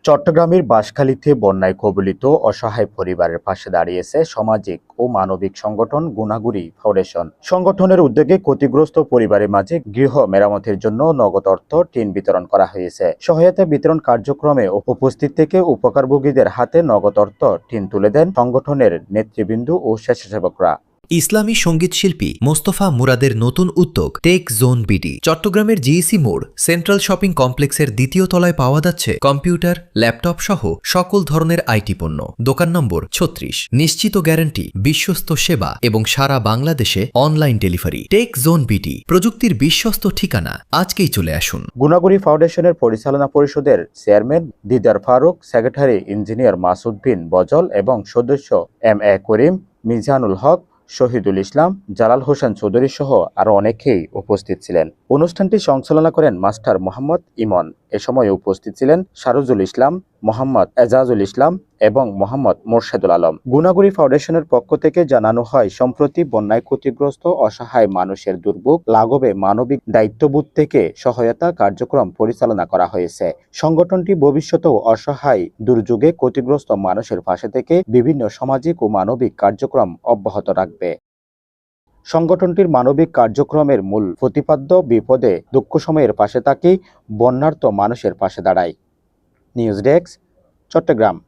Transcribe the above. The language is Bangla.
চট্টগ্রামের বাঁশখালীতে বন্যায় কবলিত অসহায় পরিবারের পাশে দাঁড়িয়েছে সামাজিক ও মানবিক সংগঠন গুনাগুরি ফাউন্ডেশন। সংগঠনের উদ্যোগে ক্ষতিগ্রস্ত পরিবারের মাঝে গৃহ মেরামতের জন্য নগদ অর্থ টিন বিতরণ করা হয়েছে। সহায়তা বিতরণ কার্যক্রমে উপস্থিত থেকে উপকারভোগীদের হাতে নগদ অর্থ টিন তুলে দেন সংগঠনের নেতৃবৃন্দ ও স্বেচ্ছাসেবকরা। ইসলামী সঙ্গীতশিল্পী মোস্তফা মুরাদের নতুন উদ্যোগ টেক জোন বিডি। চট্টগ্রামের জিইসি মোড় সেন্ট্রাল শপিং কমপ্লেক্সের দ্বিতীয় তলায় পাওয়া যাচ্ছে কম্পিউটার, ল্যাপটপ সহ সকল ধরনের আইটি পণ্য। দোকান নম্বর 36। নিশ্চিত গ্যারান্টি, বিশ্বস্ত সেবা এবং সারা বাংলাদেশে online delivery. Tech zone BD, প্রযুক্তির বিশ্বস্ত ঠিকানা। আজকেই চলে আসুন। গুনাগুরি ফাউন্ডেশনের পরিচালনা পরিষদের চেয়ারম্যান দিদার ফারুক, সেক্রেটারি ইঞ্জিনিয়ার মাসুদ বিন বজল এবং সদস্য এম.এ. করিম, মিজানুল হক, শহীদুল ইসলাম, জালাল হোসেন চৌধুরী সহ আরো অনেকেই উপস্থিত ছিলেন। অনুষ্ঠানটি সঞ্চালনা করেন মাস্টার মোহাম্মদ ইমন। এ সময় উপস্থিত ছিলেন শারুজুল ইসলাম, মোহাম্মদ এজাজুল ইসলাম এবং মোহাম্মদ মোরশেদুল আলম। গুনাগুরি ফাউন্ডেশনের পক্ষ থেকে জানানো হয়, সম্প্রতি বন্যায় ক্ষতিগ্রস্ত অসহায় মানুষের দুর্ভোগ লাঘবে মানবিক দায়িত্ববোধ থেকে সহায়তা কার্যক্রম পরিচালনা করা হয়েছে। সংগঠনটি ভবিষ্যতেও অসহায় দুর্যোগে ক্ষতিগ্রস্ত মানুষের পাশে থেকে বিভিন্ন সামাজিক ও মানবিক কার্যক্রম অব্যাহত রাখবে। সংগঠনটির মানবিক কার্যক্রমের মূল প্রতিপাদ্য বিপদে দুঃখ সময়ের পাশে থাকি, বন্যার্ত মানুষের পাশে দাঁড়ায়। News desk, Chittagong.